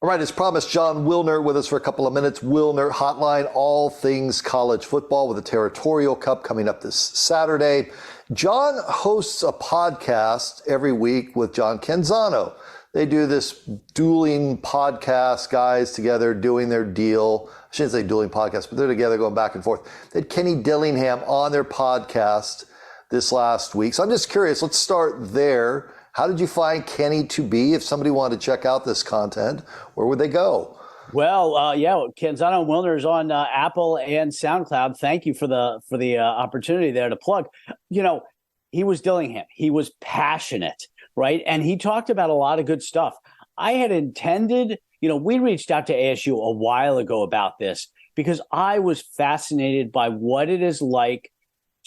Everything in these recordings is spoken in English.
All right, as promised, John Wilner with us for a couple of minutes. Wilner Hotline, all things college football with the Territorial Cup coming up this Saturday. John hosts a podcast every week with John Canzano. They do this dueling podcast, guys together doing their deal. I shouldn't say dueling podcast, but they're together going back and forth. They had Kenny Dillingham on their podcast this last week. So I'm just curious, let's start there. How did you find Kenny to be? If somebody wanted to check out this content, where would they go? Well, Canzano and Wilner is on Apple and SoundCloud. Thank you for the opportunity there to plug. You know, he was Dillingham. He was passionate, right? And he talked about a lot of good stuff. I had intended, we reached out to ASU a while ago about this because I was fascinated by what it is like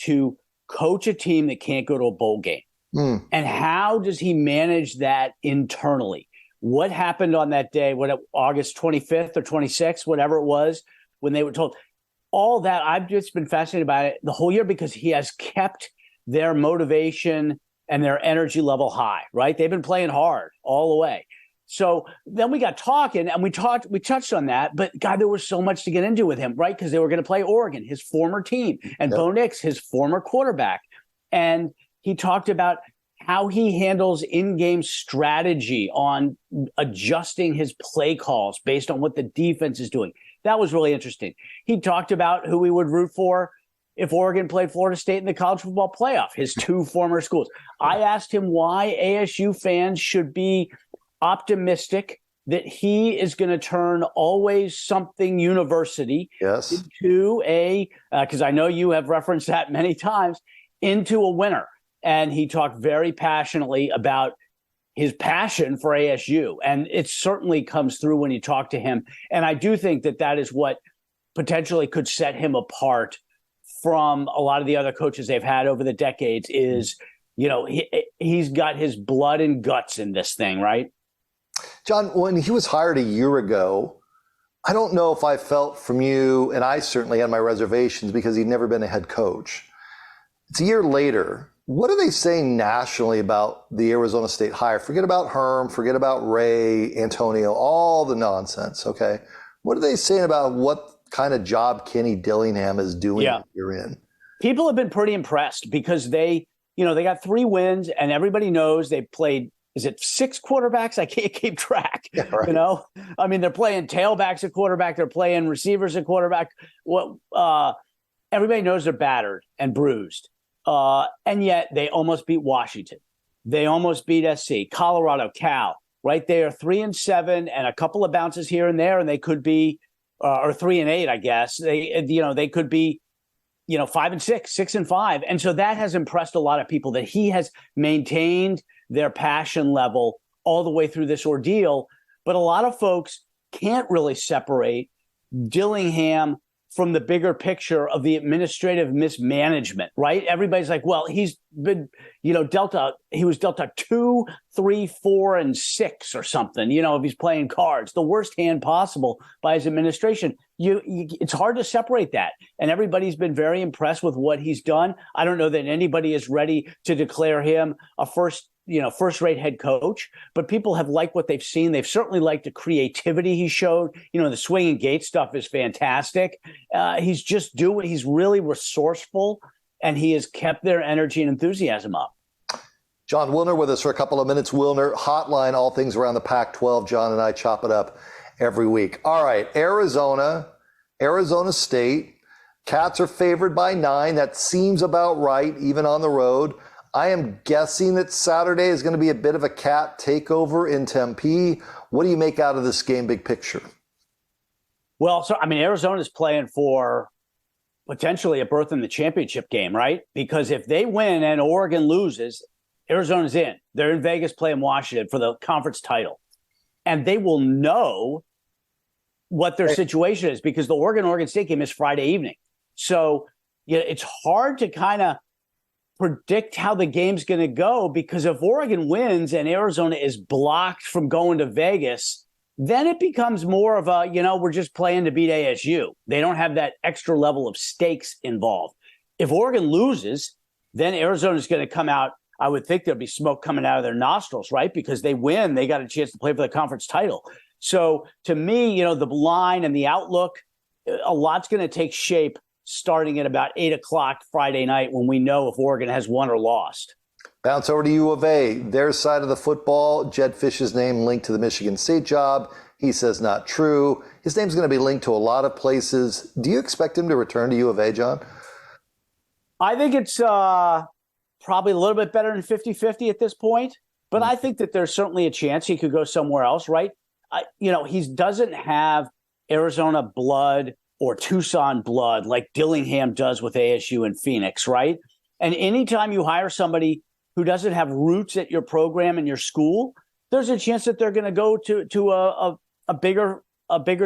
to coach a team that can't go to a bowl game. And how does he manage that internally? What happened on that day, August 25th or 26th, whatever it was, when they were told all that? I've just been fascinated by it the whole year because he has kept their motivation and their energy level high, right? They've been playing hard all the way. So then we got talking and we touched on that, but God, there was so much to get into with him, right? Because they were going to play Oregon, his former team, and Bo Nix, his former quarterback. And he talked about how he handles in-game strategy on adjusting his play calls based on what the defense is doing. That was really interesting. He talked about who he would root for if Oregon played Florida State in the college football playoff, his two former schools. I asked him why ASU fans should be optimistic that he is going to turn Always Something University into because I know you have referenced that many times, into a winner. And he talked very passionately about his passion for ASU. And it certainly comes through when you talk to him. And I do think that that is what potentially could set him apart from a lot of the other coaches they've had over the decades is, he's got his blood and guts in this thing, right? John, when he was hired a year ago, I don't know if I felt from you, and I certainly had my reservations because he'd never been a head coach. It's a year later. What are they saying nationally about the Arizona State hire? Forget about Herm, forget about Ray, Antonio, all the nonsense, okay? What are they saying about what kind of job Kenny Dillingham is doing you're in? People have been pretty impressed because they got 3 wins and everybody knows they played, is it 6 quarterbacks? I can't keep track, Yeah, right. They're playing tailbacks at quarterback. They're playing receivers at quarterback. Everybody knows they're battered and bruised. And yet they almost beat Washington. They almost beat SC, Colorado, Cal, right? They are 3-7 and a couple of bounces here and there. And they could be, or 3-8, I guess. They could be, 5-6, 6-5. And so that has impressed a lot of people that he has maintained their passion level all the way through this ordeal. But a lot of folks can't really separate Dillingham from the bigger picture of the administrative mismanagement, right? Everybody's like, well, he's been, he was dealt a 2, 3, 4, and 6 or something, if he's playing cards, the worst hand possible by his administration. It's hard to separate that. And everybody's been very impressed with what he's done. I don't know that anybody is ready to declare him a first-rate head coach, but people have liked what they've seen. They've certainly liked the creativity he showed. The swing and gate stuff is fantastic. He's really resourceful, and he has kept their energy and enthusiasm up. John Wilner with us for a couple of minutes. Wilner Hotline, all things around the Pac-12. John and I chop it up every week. All right, Arizona State. Cats are favored by 9. That seems about right, even on the road. I am guessing that Saturday is going to be a bit of a Cat takeover in Tempe. What do you make out of this game, big picture? Well, Arizona's playing for potentially a berth in the championship game, right? Because if they win and Oregon loses, Arizona's in. They're in Vegas playing Washington for the conference title. And they will know what their situation is because the Oregon State game is Friday evening. So it's hard to kind of predict how the game's going to go because if Oregon wins and Arizona is blocked from going to Vegas, then it becomes more of a, we're just playing to beat ASU. They don't have that extra level of stakes involved. If Oregon loses, then Arizona's going to come out. I would think there'll be smoke coming out of their nostrils, right? Because they win, they got a chance to play for the conference title. So to me, the line and the outlook, a lot's going to take shape starting at about 8 o'clock Friday night when we know if Oregon has won or lost. Bounce over to U of A. Their side of the football, Jed Fish's name linked to the Michigan State job. He says not true. His name's going to be linked to a lot of places. Do you expect him to return to U of A, John? I think it's probably a little bit better than 50-50 at this point. But I think that there's certainly a chance he could go somewhere else, right? He doesn't have Arizona blood or Tucson blood like Dillingham does with ASU and Phoenix, right? And anytime you hire somebody who doesn't have roots at your program and your school, there's a chance that they're going to go to a bigger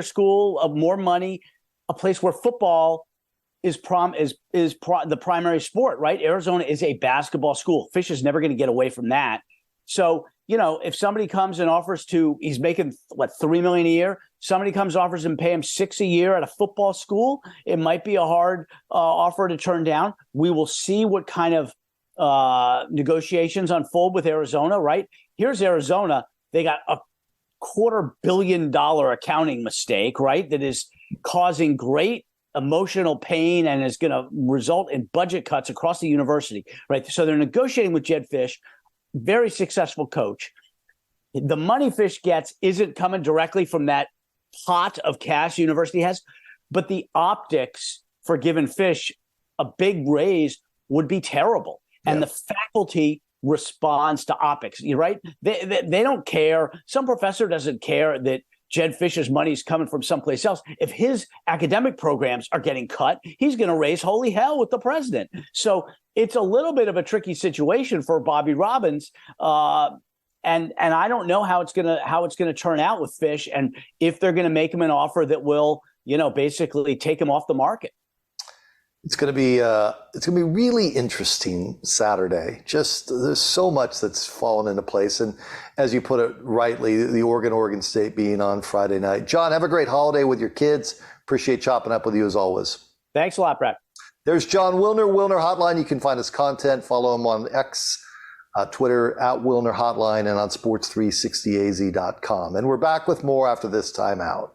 school, of more money, a place where football is the primary sport, right? Arizona is a basketball school. Fish is never going to get away from that. So, if somebody comes and he's making $3 million a year. Somebody comes, offers him, pay him $6 million a year at a football school. It might be a hard offer to turn down. We will see what kind of negotiations unfold with Arizona, right? Here's Arizona. They got a $250 million accounting mistake, right? That is causing great emotional pain and is going to result in budget cuts across the university, right? So they're negotiating with Jed Fish, very successful coach. The money Fish gets isn't coming directly from that pot of cash university has, but the optics for giving Fish a big raise would be terrible. And the faculty responds to optics. You're right. They don't care. Some professor doesn't care that Jed Fish's money is coming from someplace else. If his academic programs are getting cut, he's going to raise holy hell with the president. So it's a little bit of a tricky situation for Bobby Robbins. And I don't know how it's gonna turn out with Fish, and if they're going to make him an offer that will, basically take him off the market. It's going to be really interesting Saturday. Just there's so much that's fallen into place, and as you put it rightly, the Oregon State being on Friday night. John, have a great holiday with your kids. Appreciate chopping up with you as always. Thanks a lot, Brett. There's John Wilner, Wilner Hotline. You can find his content. Follow him on X, Twitter at Wilner Hotline, and on sports360az.com. And we're back with more after this timeout.